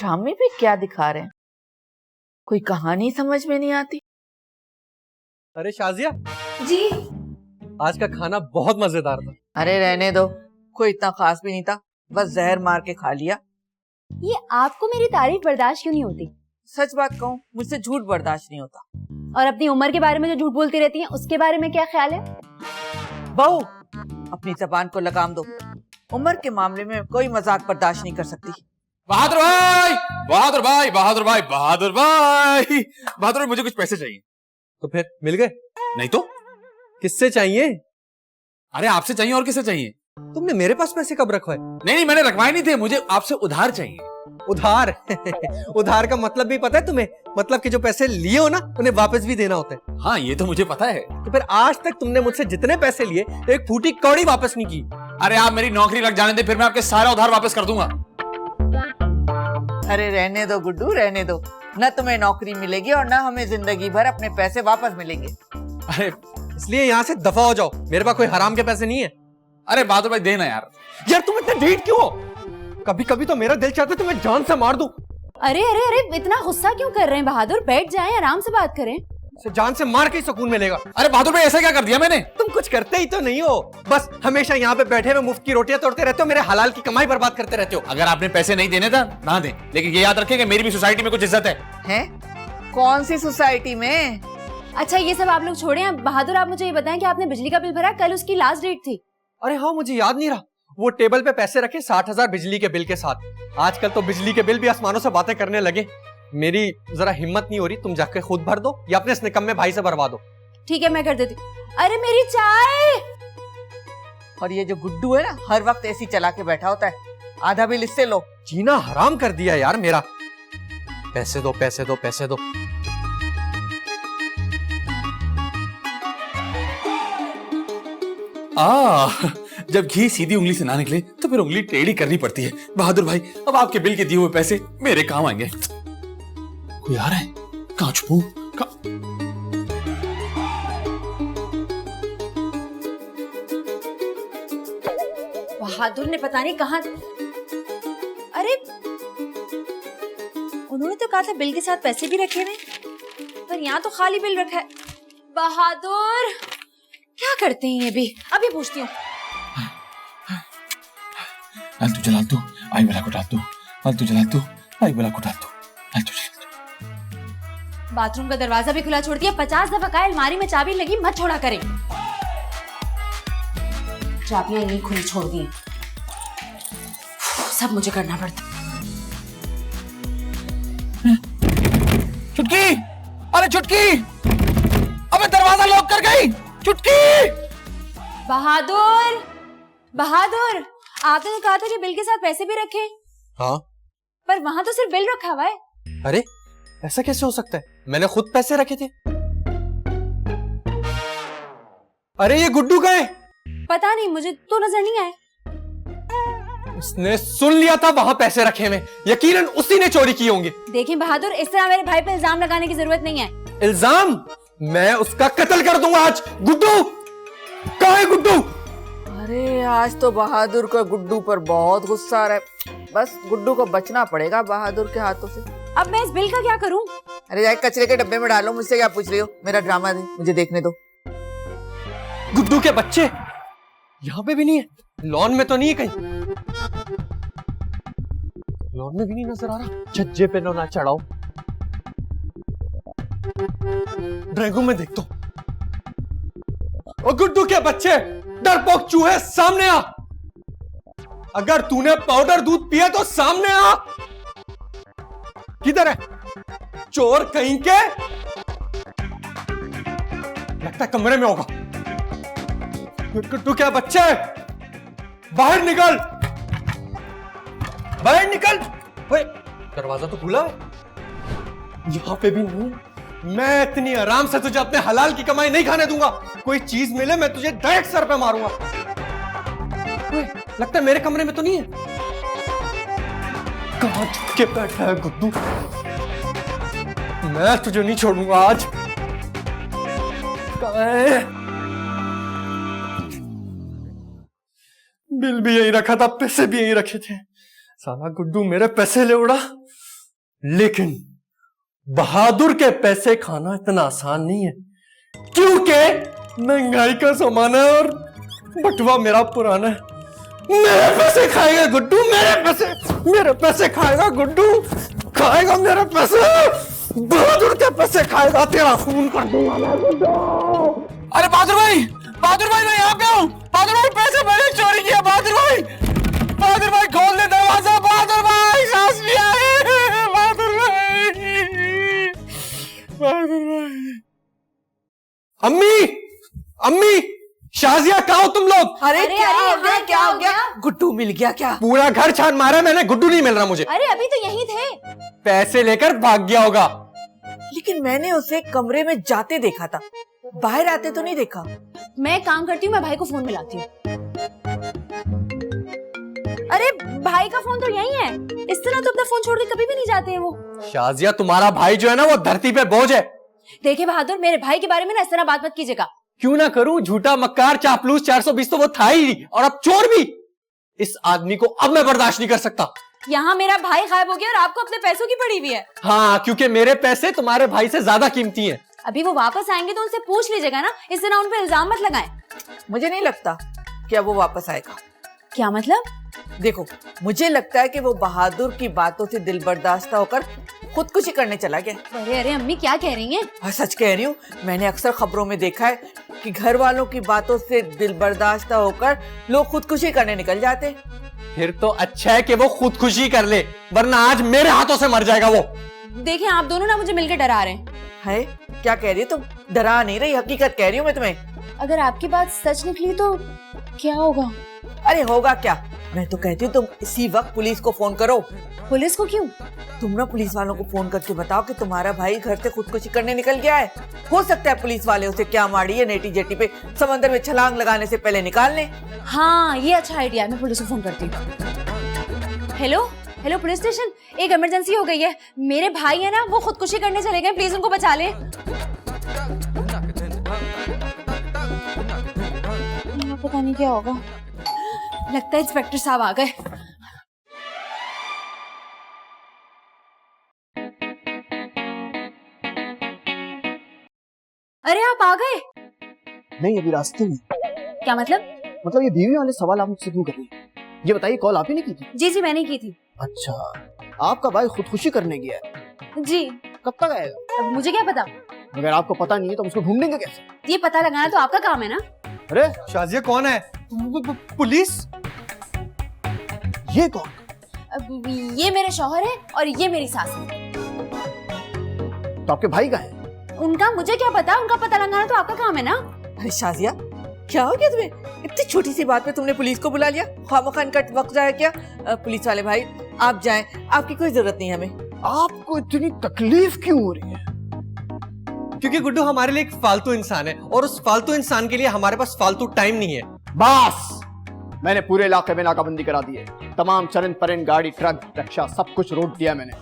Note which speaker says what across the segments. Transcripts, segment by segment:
Speaker 1: ड्रामे पे क्या दिखा रहे हैं, कोई कहानी समझ में नहीं आती।
Speaker 2: अरे शाजिया
Speaker 3: जी।
Speaker 2: आज का खाना बहुत मजेदार था।
Speaker 1: अरे रहने दो, कोई इतना खास भी नहीं था, बस जहर मार के खा लिया।
Speaker 3: ये आपको मेरी तारीफ बर्दाश्त क्यों नहीं होती?
Speaker 1: सच बात कहूँ, मुझसे झूठ बर्दाश्त नहीं होता।
Speaker 3: और अपनी उम्र के बारे में जो झूठ बोलती रहती हैं, उसके बारे में क्या ख्याल है?
Speaker 1: बहू, अपनी जबान को लगाम दो। उम्र के मामले में कोई मजाक बर्दाश्त नहीं कर सकती।
Speaker 4: बहादुर भाई, बहादुर भाई, बहादुर भाई, बहादुर भाई, बहादुर भाई, मुझे कुछ पैसे चाहिए।
Speaker 2: तो फिर मिल गए?
Speaker 4: नहीं तो
Speaker 2: किससे चाहिए?
Speaker 4: अरे आपसे चाहिए, और किससे चाहिए?
Speaker 2: तुमने मेरे पास पैसे कब रखवाए?
Speaker 4: नहीं, मैंने रखवाए नहीं थे, मुझे आपसे उधार चाहिए।
Speaker 2: उधार? उधार का मतलब भी पता है तुम्हें? मतलब कि जो पैसे लिए हो ना, उन्हें वापस भी देना होता है।
Speaker 4: हाँ, ये तो मुझे पता है।
Speaker 2: तो फिर आज तक तुमने मुझसे जितने पैसे लिए, एक फूटी कौड़ी वापस नहीं की।
Speaker 4: अरे आप मेरी नौकरी लग जाने दे, फिर मैं आपके सारा उधार वापस कर दूंगा।
Speaker 1: अरे रहने दो गुड्डू, रहने दो। न तुम्हें नौकरी मिलेगी और न हमें जिंदगी भर अपने पैसे वापस मिलेंगे।
Speaker 2: अरे इसलिए यहाँ से दफा हो जाओ, मेरे पास कोई हराम के पैसे नहीं है।
Speaker 4: अरे बहादुर भाई, देना यार।
Speaker 2: यार तुम इतने ढीठ क्यों हो? कभी कभी तो मेरा दिल चाहता है तुम्हें जान से मार दूं।
Speaker 3: अरे अरे अरे, इतना गुस्सा क्यों कर रहे हैं बहादुर? बैठ जाएं, आराम से बात करें।
Speaker 2: जान से मार के ही सुकून मिलेगा।
Speaker 4: अरे बहादुर भाई, ऐसा क्या कर दिया मैंने?
Speaker 2: तुम कुछ करते ही तो नहीं हो, बस हमेशा यहाँ पे बैठे हुए मुफ्त की रोटियां तोड़ते रहते हो, मेरे हलाल की कमाई बर्बाद करते रहते हो।
Speaker 4: अगर आपने पैसे नहीं देने था ना दें, लेकिन ये याद रखें कि मेरी भी सोसाइटी में कुछ इज्जत है।
Speaker 1: हैं? कौन सी सोसाइटी में?
Speaker 3: अच्छा ये सब आप लोग छोड़ें, अब बहादुर आप मुझे ये बताएं कि आपने बिजली का बिल भरा? कल उसकी लास्ट डेट थी।
Speaker 2: अरे हाँ, मुझे याद नहीं रहा। वो टेबल पे पैसे रखे 60,000 बिजली के बिल के साथ। आजकल तो बिजली के बिल भी आसमानों से बातें करने लगे। मेरी जरा हिम्मत नहीं हो रही, तुम जाके खुद भर दो या अपने इस निकम्मे भाई से भरवा दो।
Speaker 3: ठीक है, मैं कर देती। अरे मेरी चाय!
Speaker 1: और ये जो गुड्डू है ना, हर वक्त ऐसी चला के बैठा होता है। आधा बिल इससे लो।
Speaker 2: जीना हराम कर दिया यार मेरा। पैसे दो, पैसे दो, पैसे दो।
Speaker 4: जब घी सीधी उंगली से ना निकले तो फिर उंगली टेढ़ी करनी पड़ती है। बहादुर भाई, अब आपके बिल के दिए हुए पैसे मेरे काम आएंगे। कोई आ रहा है? कहाँ छुपूं?
Speaker 3: बहादुर ने पता नहीं कहाँ। अरे उन्होंने तो कहा था बिल के साथ पैसे भी रखे हुए, पर यहाँ तो खाली बिल रखा है। बहादुर क्या करते हैं ये भी? अभी पूछती हूँ।
Speaker 4: तू जला दो, आई वाला को डाल दो। तू जला दो, आई वाला को डाल दो।
Speaker 3: बाथरूम का दरवाजा भी खुला छोड़ दिया। 50 दफा कहा अलमारी में चाबी लगी मत छोड़ा करें। चाबियां नहीं खुली छोड़ दी, सब मुझे करना पड़ता।
Speaker 4: चुटकी, अरे चुटकी, अबे दरवाजा लॉक कर गई। चुटकी!
Speaker 3: बहादुर, बहादुर, आपने तो कहा था कि बिल के साथ पैसे भी रखे।
Speaker 2: हाँ,
Speaker 3: पर वहां तो सिर्फ बिल रखा हुआ है।
Speaker 2: अरे ऐसा कैसे हो सकता है? मैंने खुद पैसे रखे थे। अरे ये गुड्डू का है।
Speaker 3: पता नहीं, मुझे तो नजर नहीं आए।
Speaker 2: उसने सुन लिया था वहां पैसे रखे में, यकीनन उसी ने चोरी की होंगी।
Speaker 3: देखें बहादुर, इस तरह मेरे भाई पे इल्जाम लगाने की जरूरत नहीं है।
Speaker 2: इल्जाम? मैं उसका कत्ल कर दूंगा आज। गुड्डू कहाँ है? गुड्डू!
Speaker 1: अरे आज तो बहादुर को गुड्डू पर बहुत गुस्सा आ रहा है। बस गुड्डू को बचना पड़ेगा बहादुर के हाथों से।
Speaker 3: अब मैं इस बिल का क्या करूं?
Speaker 1: अरे जाए कचरे के डब्बे में डालो। मुझसे क्या पूछ रही हो? मेरा ड्रामा दे, मुझे देखने दो।
Speaker 2: गुड्डू के बच्चे यहाँ पे भी नहीं है। लॉन में तो नहीं है कहीं? लॉन में भी नहीं नजर आ रहा। छज्जे पे ना चढ़ाओ, ड्राइंग रूम में देख तो। ओ गुड्डू के बच्चे, डरपोक चूहे, सामने आ। अगर तूने पाउडर दूध पिया तो सामने आ। किधर है चोर कहीं के? लगता है कमरे में होगा। गुड्डू क्या बच्चे, बाहर निकल, बाहर निकल। ओए, दरवाजा तो खुला है। यहां पे भी नहीं है। मैं इतनी आराम से तुझे अपने हलाल की कमाई नहीं खाने दूंगा। कोई चीज मिले मैं तुझे डायरेक्ट सर पे मारूंगा। ओए, लगता है मेरे कमरे में तो नहीं है। कहां छुप के बैठा है गुड्डू? मैं तुझे नहीं छोड़ूंगा आज। कहां है? बिल भी यहीं रखा था, पैसे भी यहीं रखे थे। साला गुड्डू मेरे पैसे ले उड़ा। लेकिन बहादुर के पैसे खाना इतना आसान नहीं है, क्योंकि महंगाई का जमाना है और बटुआ मेरा पुराना है। मेरे पैसे खाएगा गुड्डू, मेरे पैसे खाएगा गुड्डू, खाएगा मेरे पैसे, बहादुर के पैसे खाएगा, तेरा खून कर दूंगा मैं गुड्डू।
Speaker 4: अरे बहादुर भाई मैं यहाँ पे हूँ। बहादुर भाई पैसे मैंने चोरी किया। बहादुर भाई खोल दे दरवाजा। बहादुर भाई सांस लिया है। बहादुर भाई
Speaker 2: अम्मी शाजिया, कहाँ हो तुम लोग?
Speaker 1: अरे क्या हो गया? गुड्डू मिल गया क्या?
Speaker 2: पूरा घर छान मारा मैंने, गुड्डू नहीं मिल रहा मुझे।
Speaker 3: अरे अभी तो यहीं थे।
Speaker 2: पैसे लेकर भाग गया होगा।
Speaker 1: लेकिन मैंने उसे कमरे में जाते देखा था, बाहर आते तो नहीं देखा।
Speaker 3: मैं एक काम करती हूँ, मैं भाई को फोन मिलाती हूँ। अरे भाई का फोन तो यहीं है। इस तरह तो अपना फोन छोड़ के कभी भी नहीं जाते हैं वो।
Speaker 2: शाजिया, तुम्हारा भाई जो है ना, वो धरती पे बोझ है।
Speaker 3: देखिए बहादुर, मेरे भाई के बारे में ना इस तरह बात मत कीजिएगा।
Speaker 2: क्यों ना करूं? झूठा, मक्कार, चापलूस, 420 तो वो था ही, और अब चोर भी। इस आदमी को अब मैं बर्दाश्त नहीं कर सकता।
Speaker 3: यहाँ मेरा भाई गायब हो गया और आपको अपने पैसों की पड़ी हुई है।
Speaker 2: हाँ, क्योंकि मेरे पैसे तुम्हारे भाई से ज्यादा कीमती हैं।
Speaker 3: अभी वो वापस आएंगे तो उनसे पूछ लीजिएगा ना, इस तरह उन पे इल्जाम मत लगाएं।
Speaker 1: मुझे नहीं लगता कि अब वो वापस आएगा।
Speaker 3: क्या मतलब?
Speaker 1: देखो, मुझे लगता है कि वो बहादुर की बातों से दिल बर्दाश्त होकर खुदकुशी करने चला गया।
Speaker 3: अरे अम्मी क्या कह रही हैं?
Speaker 1: हाँ, सच कह रही हूँ। मैंने अक्सर खबरों में देखा है कि घर वालों की बातों से दिल बर्दाश्त होकर लोग खुदकुशी करने निकल जाते।
Speaker 2: फिर तो अच्छा है कि वो खुदकुशी कर ले, वरना आज मेरे हाथों से मर जाएगा वो।
Speaker 3: देखिए आप दोनों ना मुझे मिलकर डरा रहे हैं।
Speaker 1: है क्या कह रही है तुम? डरा नहीं रही, हकीकत कह रही हूँ मैं तुम्हें।
Speaker 3: अगर आपकी बात सच निकली तो क्या होगा?
Speaker 1: अरे होगा क्या, मैं तो कहती हूँ तुम इसी वक्त पुलिस को फोन करो।
Speaker 3: पुलिस को क्यों?
Speaker 1: तुम ना पुलिस वालों को फोन करके बताओ कि तुम्हारा भाई घर से खुदकुशी करने निकल गया है। हो सकता है पुलिस वाले उसे क्या मारी है, नेटी जेटी पे समंदर में छलांग लगाने से पहले निकाल लें।
Speaker 3: हाँ ये अच्छा आइडिया है, मैं पुलिस को फोन करती हूँ। हेलो पुलिस स्टेशन, एक इमरजेंसी हो गई है। मेरे भाई है ना, वो खुदकुशी करने चले गए, प्लीज उनको बचा ले। पता नहीं क्या होगा, लगता है इंस्पेक्टर साहब आ गए। अरे आप आ गए?
Speaker 5: नहीं, अभी रास्ते में।
Speaker 3: क्या मतलब?
Speaker 5: मतलब ये बीवी वाले सवाल आप मुझसे क्यों कर रही हैं? ये बताइए, कॉल आप ही ने की थी?
Speaker 3: जी मैंने की थी।
Speaker 5: अच्छा, आपका भाई खुदकुशी करने गया है?
Speaker 3: जी।
Speaker 5: कब तक आएगा?
Speaker 3: अब मुझे क्या पता?
Speaker 5: अगर आपको पता नहीं है तो हम उसको ढूंढेंगे कैसे?
Speaker 3: ये पता लगाना तो आपका काम है ना।
Speaker 5: अरे
Speaker 2: शाजिया कौन है? पुलिस?
Speaker 5: ये कौन?
Speaker 3: अब ये मेरे शौहर है और ये मेरी सास है।
Speaker 5: तो आपके भाई का है?
Speaker 3: उनका मुझे क्या पता, उनका पता लगाना तो आपका काम है ना।
Speaker 1: अरे शाजिया, क्या हो गया तुम्हें? इतनी छोटी सी बात पे तुमने पुलिस को बुला लिया। खामखान का वक्त जाया क्या? पुलिस वाले भाई आप जाएं, आपकी कोई जरूरत नहीं है हमें।
Speaker 5: आपको इतनी तकलीफ क्यों हो रही है?
Speaker 2: क्योंकि गुड्डू हमारे लिए एक फालतू इंसान है, और उस फालतू इंसान के लिए हमारे पास फालतू टाइम नहीं है।
Speaker 5: बस, मैंने पूरे इलाके में नाकाबंदी करा दी है। तमाम चरण परण, गाड़ी, ट्रक, रिक्शा, सब कुछ रोक दिया मैंने।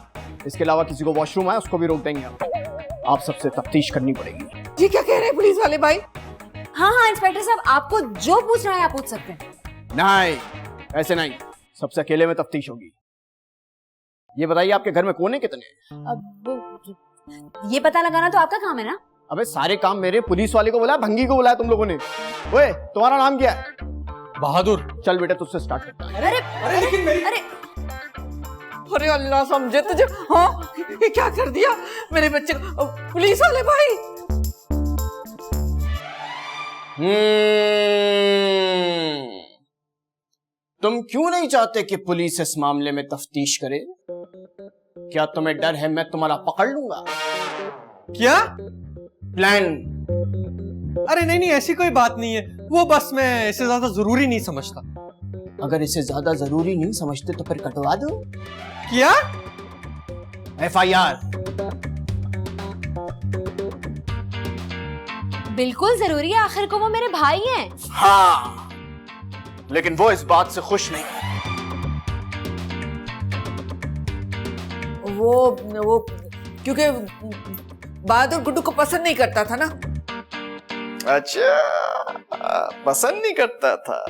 Speaker 5: इसके अलावा किसी को वॉशरूम आए उसको भी रोक देंगे। आप सबसे तफ्तीश करनी पड़ेगी।
Speaker 1: ये क्या कह रहे हैं पुलिस वाले भाई?
Speaker 3: हाँ इंस्पेक्टर साहब, आपको जो पूछना है आप पूछ सकते हैं।
Speaker 5: नहीं, ऐसे नहीं, सबसे अकेले में तफ्तीश होगी। ये बताइए, आपके घर में कोने कितने?
Speaker 3: अब ये पता लगाना तो आपका काम है ना।
Speaker 5: अबे सारे काम मेरे, पुलिस वाले को बुलाया, भंगी को बुलाया तुम लोगों ने। ओए, तुम्हारा नाम क्या है?
Speaker 2: बहादुर।
Speaker 5: चल बेटा, तुझसे स्टार्ट करता है।
Speaker 2: अरे लेकिन मेरी...
Speaker 1: अरे अल्लाह समझे तुझे। हाँ, ये क्या कर दिया मेरे बच्चे को? पुलिस वाले भाई,
Speaker 5: तुम क्यों नहीं चाहते कि पुलिस इस मामले में तफ्तीश करे? क्या तुम्हें डर है मैं तुम्हारा पकड़ लूंगा?
Speaker 2: क्या
Speaker 5: प्लान?
Speaker 2: अरे नहीं, ऐसी कोई बात नहीं है। वो बस मैं इसे ज्यादा जरूरी नहीं समझता।
Speaker 5: अगर इसे ज्यादा जरूरी नहीं समझते तो फिर कटवा दो।
Speaker 2: क्या?
Speaker 5: FIR।
Speaker 3: बिल्कुल जरूरी है, आखिर को वो मेरे भाई हैं।
Speaker 5: हाँ, लेकिन वो इस बात से खुश नहीं है।
Speaker 1: वो क्योंकि बहादुर गुड्डू को पसंद नहीं करता था ना।
Speaker 6: अच्छा, पसंद नहीं करता था।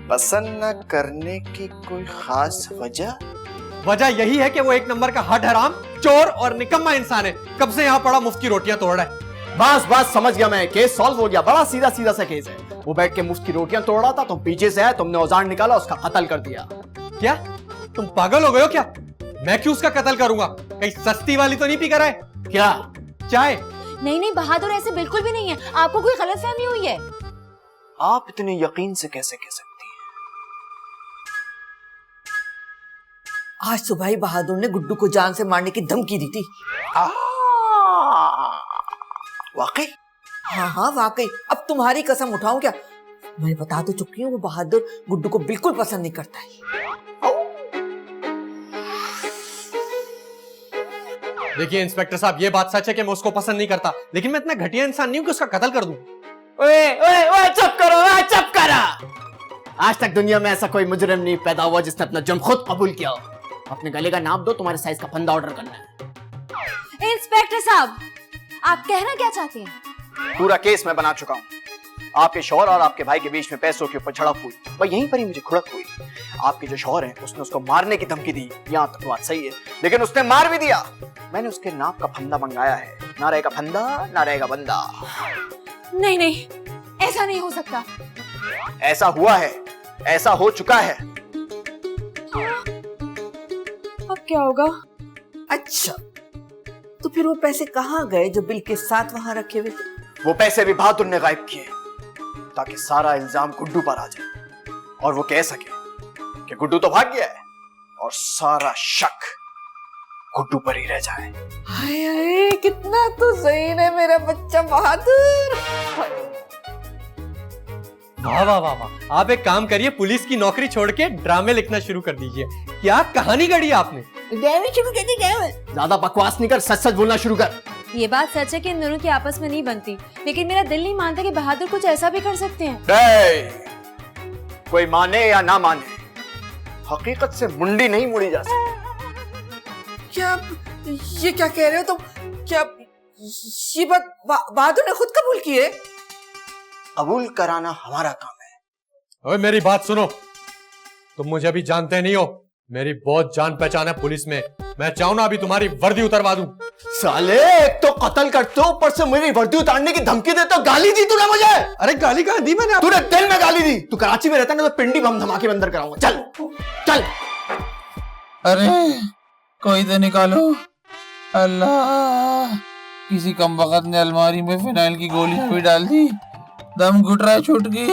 Speaker 6: पसंद न करने की कोई खास वजह?
Speaker 2: वजह यही है कि वो एक नंबर का हट हराम, चोर और निकम्मा इंसान है। कब से यहाँ पड़ा मुफ्त की रोटियां तोड़ रहा है।
Speaker 5: बस समझ गया मैं, केस सॉल्व हो गया। बड़ा सीधा सीधा सा केस है। वो बैठ के मुफ्त की रोटियां तोड़ रहा था, तुम पीछे से आए, तुमने औजार निकाला, उसका कत्ल कर दिया।
Speaker 2: क्या तुम पागल हो गए हो क्या? मैं क्यों उसका कत्ल करूंगा? कहीं सस्ती वाली तो नहीं पी कर आए?
Speaker 5: क्या?
Speaker 2: चाय?
Speaker 3: नहीं बहादुर, ऐसे बिल्कुल भी नहीं है। आपको कोई गलतफहमी हुई है।
Speaker 5: आप इतने यकीन से कैसे कह सकती हैं?
Speaker 1: आज सुबह ही बहादुर ने गुड्डू को जान से मारने की धमकी दी थी।
Speaker 5: वाकई?
Speaker 1: हाँ वाकई। अब तुम्हारी कसम उठाऊं क्या? मैं बता तो चुकी हूँ, वो बहादुर गुड्डू को बिल्कुल पसंद नहीं करता है।
Speaker 2: देखिए इंस्पेक्टर साहब, ये बात सच है कि मैं उसको पसंद नहीं करता, लेकिन मैं इतना घटिया इंसान नहीं हूं कि उसका कत्ल कर दूं।
Speaker 5: ओए चुप करो। आज तक दुनिया में ऐसा कोई मुजरिम नहीं पैदा हुआ जिसने अपना जुर्म खुद कबूल किया। अपने गले का नाप दो, तुम्हारे साइज का फंदा ऑर्डर करना है।
Speaker 3: इंस्पेक्टर साहब, आप कहना क्या चाहते हैं?
Speaker 5: पूरा केस मैं बना चुका हूँ। आपके शौहर और आपके भाई के बीच में पैसों के ऊपर झड़प हुई, भाई यहीं पर ही मुझे खुड़क हुई। आपके जो शौहर हैं, उसने उसको मारने की धमकी दी। यहाँ तक बात सही है, लेकिन उसने मार भी दिया। मैंने उसके नाप का फंदा मंगाया है। ना रहेगा फंदा, ना रहेगा बंदा।
Speaker 3: नहीं, ऐसा नहीं हो सकता।
Speaker 5: ऐसा हुआ है, ऐसा हो चुका है।
Speaker 3: अब क्या होगा?
Speaker 1: अच्छा, तो फिर वो पैसे कहाँ गए जो बिल के साथ वहां रखे हुए थे?
Speaker 5: वो पैसे भी बहादुर ने गायब किए, ताकि सारा इल्जाम गुड्डू पर आ जाए और वो कह सके कि गुड्डू तो भाग गया है, और सारा शक गुड्डू पर ही रह जाए।
Speaker 1: हाय हाय, कितना तो सही है मेरा बच्चा बहादुर।
Speaker 2: वाह वाह वाह वाह। आप एक काम करिए, पुलिस की नौकरी छोड़ के ड्रामे लिखना शुरू कर दीजिए। क्या कहानी गढ़ी आपने?
Speaker 5: ज्यादा बकवास नहीं कर, सच सच बोलना शुरू कर।
Speaker 3: ये बात सच है कि इन दोनों की आपस में नहीं बनती, लेकिन मेरा दिल नहीं मानता कि बहादुर कुछ ऐसा भी कर सकते हैं।
Speaker 5: कोई माने या ना माने, हकीकत से मुंडी नहीं मुड़ी जा सकती।
Speaker 1: क्या ये क्या कह रहे हो तुम? क्या ये बात बहादुर ने खुद कबूल की है?
Speaker 5: कबूल कराना हमारा काम है।
Speaker 2: ओए मेरी बात सुनो, तुम मुझे अभी जानते नहीं हो। मेरी बहुत जान पहचान है पुलिस में। मैं चाहूं ना अभी तुम्हारी वर्दी उतरवा दूं।
Speaker 5: साले, एक तो कत्ल करते हो, ऊपर से मेरी वर्दी उतारने की धमकी देते हो। गाली दी तूने मुझे?
Speaker 2: अरे गाली कहां दी मैंने?
Speaker 5: तूने दिल में गाली दी। तू कराची में रहता ना, तो पिंडी बम धमाके बंदर कराऊंगा। चल चल।
Speaker 4: अरे कोई तो निकालो। अल्लाह, किसी कमबख्त ने अलमारी में फिनाइल की गोलियां भी डाल दी। दम घुट रहा है छुटकी।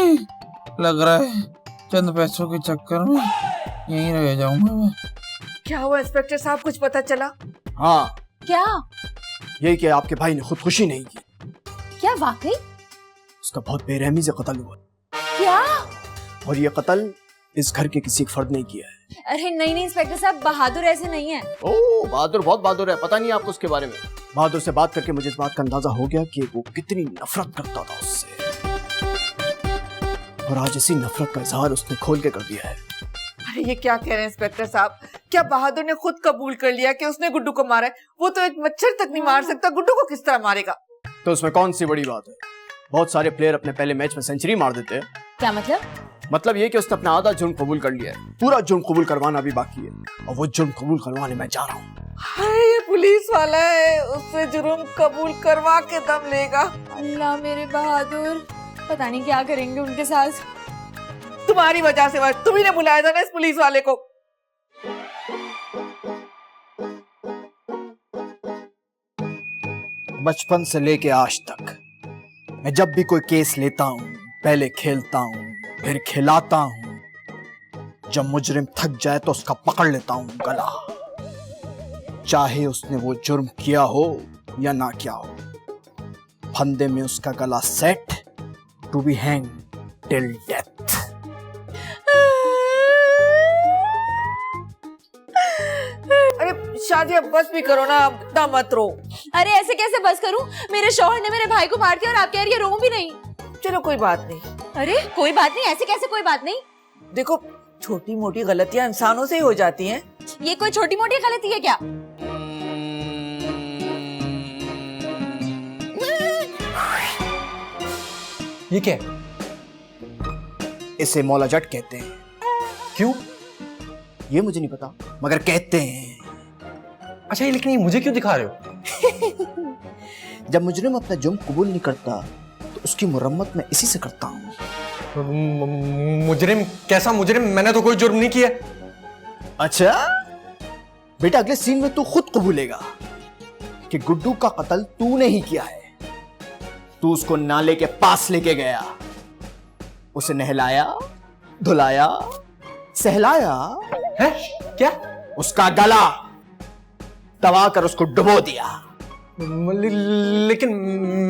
Speaker 4: लग रहा है चंद पैसों के चक्कर में यहीं रह जाऊंगा मैं।
Speaker 1: क्या हुआ इंस्पेक्टर साहब, कुछ पता चला?
Speaker 5: हाँ,
Speaker 3: क्या?
Speaker 5: यही कि आपके भाई ने खुदकुशी नहीं की।
Speaker 3: क्या वाकई?
Speaker 5: उसका बहुत बेरहमी से कत्ल हुआ,
Speaker 3: क्या?
Speaker 5: और ये कत्ल इस घर के किसी फर्द ने किया है।
Speaker 3: अरे नहीं इंस्पेक्टर साहब, बहादुर ऐसे नहीं है।
Speaker 5: ओ, बहादुर बहुत बहादुर है। पता नहीं आपको उसके बारे में? बहादुर से बात करके मुझे इस बात का अंदाजा हो गया कि वो कितनी नफरत करता था उससे, और आज इसी नफरत का इजहार उसने खोल के कर दिया है।
Speaker 1: अरे ये क्या कह रहे हैं इंस्पेक्टर साहब? क्या बहादुर ने खुद कबूल कर लिया कि उसने गुड्डू को मारा है? वो तो एक मच्छर तक नहीं मार सकता, गुड्डू को किस तरह मारेगा?
Speaker 5: तो उसमें कौन सी बड़ी बात है? बहुत सारे प्लेयर अपने पहले मैच में सेंचुरी मार देते हैं।
Speaker 3: क्या मतलब?
Speaker 5: मतलब ये कि उसने अपना आधा जुर्म कबूल कर लिया है, पूरा जुर्म कबूल करवाना अभी बाकी है, और वो जुर्म कबूल करवाने मैं जा रहा हूँ।
Speaker 1: हाय, ये पुलिस वाला है, उससे जुर्म कबूल करवा के दम लेगा।
Speaker 3: अल्लाह मेरे बहादुर, पता नहीं क्या करेंगे उनके साथ।
Speaker 1: तुम्हारी वजह से, तुम्ही ने बुलाया था ना इस पुलिस वाले को।
Speaker 5: बचपन से लेके आज तक मैं जब भी कोई केस लेता हूँ, पहले खेलता हूँ, फिर खिलाता हूँ। जब मुजरिम थक जाए तो उसका पकड़ लेता हूँ गला, चाहे उसने वो जुर्म किया हो या ना किया हो। फंदे में उसका गला set, to be hang till death.
Speaker 1: अरे शादी अब बस भी करो ना, अब इतना मत रो।
Speaker 3: अरे ऐसे कैसे बस करूं? मेरे शौहर ने मेरे भाई को मार दिया और आप कह रही है रो भी नहीं।
Speaker 1: चलो कोई बात नहीं।
Speaker 3: अरे कोई बात नहीं, ऐसे कैसे कोई बात नहीं?
Speaker 1: देखो, छोटी मोटी गलतियां इंसानों से ही हो जाती हैं।
Speaker 3: ये कोई छोटी मोटी गलती है क्या?
Speaker 2: ये क्या?
Speaker 5: इसे मौला जट कहते हैं।
Speaker 2: क्यों?
Speaker 5: ये मुझे नहीं पता, मगर कहते हैं।
Speaker 2: अच्छा ये लेकिन ये मुझे क्यों दिखा रहे हो?
Speaker 5: जब मुजरिम अपना जुर्म कबूल नहीं करता तो उसकी मुरम्मत मैं इसी से करता हूँ।
Speaker 2: मुजरिम? कैसा मुजरिम? मैंने तो कोई जुर्म नहीं किया।
Speaker 5: अच्छा बेटा, अगले सीन में तू खुद कबूलेगा कि गुड्डू का कत्ल तूने ही किया है। तू उसको नाले के पास लेके गया, उसे नहलाया, धुलाया, सहलाया,
Speaker 2: है क्या?
Speaker 5: उसका गला दबा कर उसको डुबो दिया।
Speaker 2: लेकिन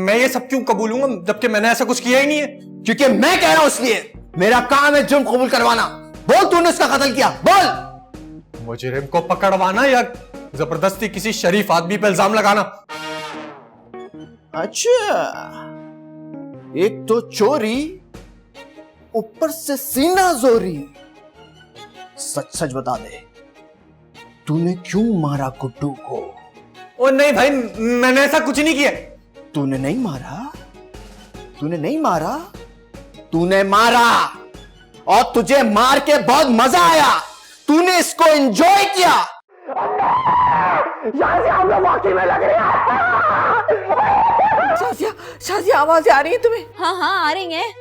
Speaker 2: मैं ये सब क्यों कबूलूंगा जबकि मैंने ऐसा कुछ किया ही नहीं है।
Speaker 5: क्योंकि मैं कह रहा हूं इसलिए। मेरा काम है जुर्म कबूल करवाना। बोल तूने उसका कत्ल किया, बोल।
Speaker 2: मुजरिम को पकड़वाना या जबरदस्ती किसी शरीफ आदमी पे इल्जाम लगाना?
Speaker 5: अच्छा, एक तो चोरी, ऊपर से सीना जोरी। सच सच बता दे, तूने क्यों मारा गुड्डू को?
Speaker 2: ओ नहीं भाई, मैंने ऐसा कुछ नहीं किया।
Speaker 5: तूने नहीं मारा? तूने नहीं मारा? तूने मारा, और तुझे मार के बहुत मजा आया। तूने इसको एंजॉय किया।
Speaker 1: शाजिया, शाजिया आवाजें आ रही है तुम्हें?
Speaker 3: हाँ हाँ आ रही हैं।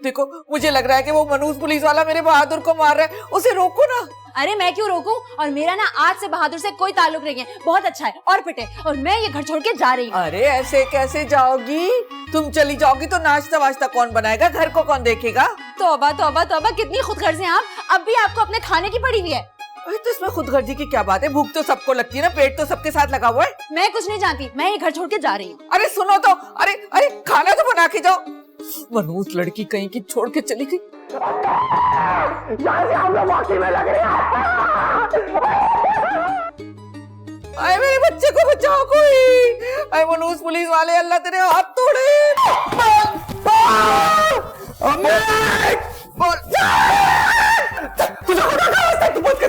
Speaker 1: देखो मुझे लग रहा है कि वो मनूज पुलिस वाला मेरे बहादुर को मार रहा है, उसे रोको ना।
Speaker 3: अरे मैं क्यों रोकूं? और मेरा ना आज से बहादुर से कोई ताल्लुक नहीं है। बहुत अच्छा है और पिटे, और मैं ये घर छोड़ के जा रही हूँ।
Speaker 1: अरे ऐसे कैसे जाओगी? तुम चली जाओगी तो नाश्ता वाश्ता कौन बनाएगा? घर को कौन देखेगा?
Speaker 3: तौबा तौबा तौबा, कितनी खुदगर्जी हैं आप। अब भी आपको अपने खाने की पड़ी हुई है।
Speaker 1: अरे तो इसमें खुदगर्जी की क्या बात है? भूख तो सबको लगती है ना, पेट तो सबके साथ लगा हुआ है।
Speaker 3: मैं कुछ नहीं जानती, मैं ये घर छोड़ के जा रही हूँ।
Speaker 1: अरे सुनो तो, अरे अरे खाना तो बना के जाओ। मनूज लड़की कहीं की छोड़ के चली गई। अरे मेरे बच्चे को बचाओ कोई। अरे मनूज पुलिस वाले, अल्लाह तेरे हाथ तोड़े।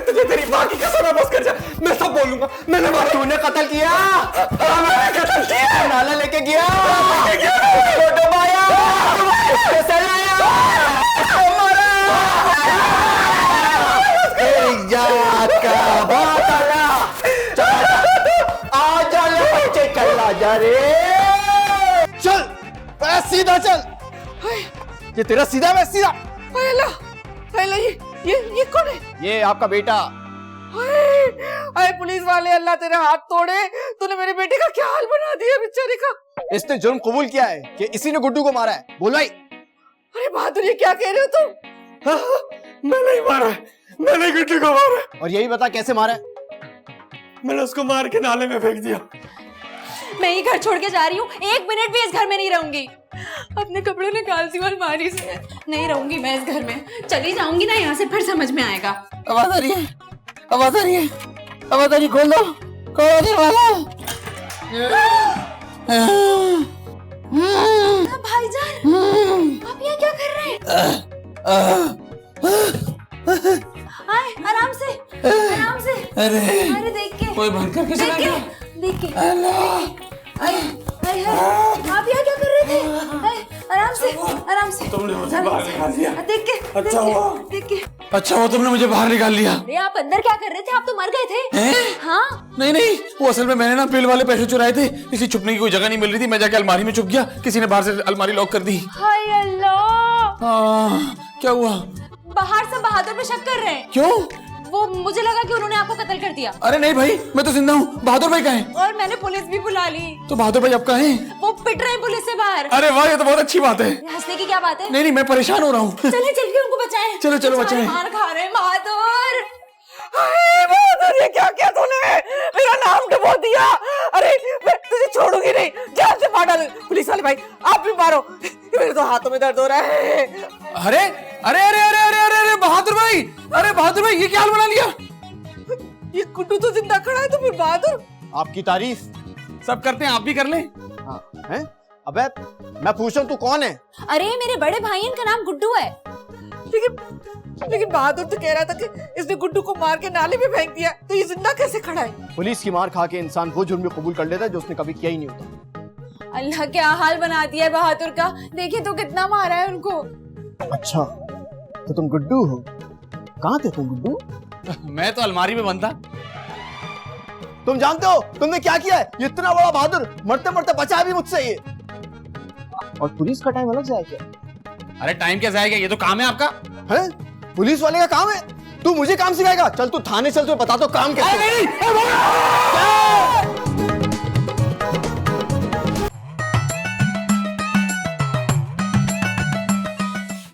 Speaker 2: तुझे तेरी माँ की कसम है, बस कर जा। मैं सब बोलूंगा। मैंने मारा।
Speaker 5: तूने कत्ल किया?
Speaker 2: मैंने कत्ल किया।
Speaker 5: नाला लेके गया, जा रे। चल सीधा चल। ये तेरा सीधा, मैं सीधा।
Speaker 1: अल्लाह, ये कौन है?
Speaker 5: ये आपका बेटा।
Speaker 1: अरे पुलिस वाले, अल्लाह तेरे हाथ तोड़े। तूने मेरे बेटे का क्या हाल बना दिया बेचारे का।
Speaker 5: इसने जुर्म कबूल किया है कि इसी ने गुड्डू को मारा है। बोल भाई।
Speaker 1: अरे बहादुर, ये क्या कह रहे हो तुम?
Speaker 2: मैं नहीं मारा, मैंने गुड्डू को मारा।
Speaker 5: और यही बता कैसे मारा है?
Speaker 2: मैंने उसको मार के नाले में फेंक दिया।
Speaker 3: मैं ये घर छोड़ के जा रही हूँ। 1 मिनट भी इस घर में नहीं रहूंगी। अपने कपड़े निकाल दी और अलमारी से। नहीं रहूंगी मैं इस घर में। चली जाऊंगी ना यहाँ से, फिर समझ में आएगा।
Speaker 1: आवाज आ रही है, आवाज आ रही है, आवाज आ रही है। खोल दो, खोल दरवाजा।
Speaker 3: भाईजान, आप यहाँ क्या कर रहे हैं? आए, आराम से, आराम से। अरे देख के,
Speaker 4: कोई भर करके चला गया।
Speaker 3: देख के। आप यहाँ क्या कर रहे थे? आराम से, आराम से।
Speaker 4: तुमने मुझे बाहर निकाल दिया।
Speaker 3: देख के,
Speaker 4: अच्छा हुआ।
Speaker 3: देख के।
Speaker 4: अच्छा हुआ तुमने मुझे बाहर निकाल लिया।
Speaker 3: अरे आप अंदर क्या कर रहे थे? आप तो मर गए थे।
Speaker 4: हैं?
Speaker 3: हाँ।
Speaker 4: नहीं नहीं, वो असल में मैंने ना बिल वाले पैसे चुराए थे, इसलिए छुपने की कोई जगह नहीं मिल रही थी। मैं जाके अलमारी में छुप गया, किसी ने बाहर से अलमारी लॉक कर दी।
Speaker 3: हाय अल्लाह।
Speaker 4: क्या हुआ?
Speaker 3: बाहर से बहादुर पे शक कर रहे हैं।
Speaker 4: क्यों?
Speaker 3: वो मुझे लगा कि उन्होंने आपको कत्ल कर दिया।
Speaker 4: अरे नहीं भाई, मैं तो जिंदा हूँ। बहादुर भाई कहाँ हैं?
Speaker 3: और मैंने पुलिस भी बुला ली।
Speaker 4: तो बहादुर भाई अब कहाँ हैं?
Speaker 3: वो पिट रहे हैं पुलिस से बाहर।
Speaker 4: अरे वाह, ये तो बहुत अच्छी बात है।
Speaker 3: हंसने की क्या बात है?
Speaker 4: नहीं नहीं, मैं परेशान हो रहा हूँ।
Speaker 3: चले चल के उनको बचाएं।
Speaker 4: चलो चलो
Speaker 3: बेचारे
Speaker 4: बचाएं।
Speaker 3: मार खा रहे हैं बहादुर।
Speaker 1: अरे बहादुर, ये क्या किया तूने? मेरा नाम डुबो दिया। अरे मैं तुझे छोड़ूंगी नहीं, जान से मार डालूंगी। पुलिस वाले भाई, आप भी मारो, मेरे तो हाथों में दर्द हो रहा है।
Speaker 4: अरे अरे अरे अरे अरे अरे अरे बहादुर भाई, अरे बहादुर भाई, ये क्या हाल बना लिया?
Speaker 1: ये गुड्डू तो जिंदा खड़ा है, तो फिर बहादुर?
Speaker 5: आपकी तारीफ
Speaker 4: सब करते हैं, आप भी कर लें।
Speaker 5: हाँ हैं? अबे मैं पूछ रहा हूँ तू कौन है?
Speaker 3: अरे मेरे बड़े भाई, इनका नाम गुड्डू है।
Speaker 1: लेकिन बहादुर तो कह रहा था कि इसने गुड्डू को मार के नाले में फेंक दिया, तो ये जिंदा कैसे खड़ा है?
Speaker 5: पुलिस की मार खा के इंसान वो जुर्म भी कबूल कर लेता है जो उसने कभी किया ही नहीं होता।
Speaker 3: अल्लाह, क्या हाल बना दिया है बहादुर का। देखिए तो कितना मारा है उनको।
Speaker 5: अच्छा, तो तुम गुड्डू हो? कहाँ थे तुम गुड्डू?
Speaker 4: मैं तो अलमारी में बंद था।
Speaker 5: तुम जानते हो तुमने क्या किया है? ये इतना बड़ा बहादुर मरते मरते बचा भी मुझसे ये। और पुलिस का टाइम अलग जाए क्या?
Speaker 4: अरे टाइम क्या जाएगा, ये तो काम है आपका।
Speaker 5: है? पुलिस वाले का काम है? तू मुझे काम सिखाएगा? चल तू थाने चल, तो बता दो काम कैसे।
Speaker 4: नहीं,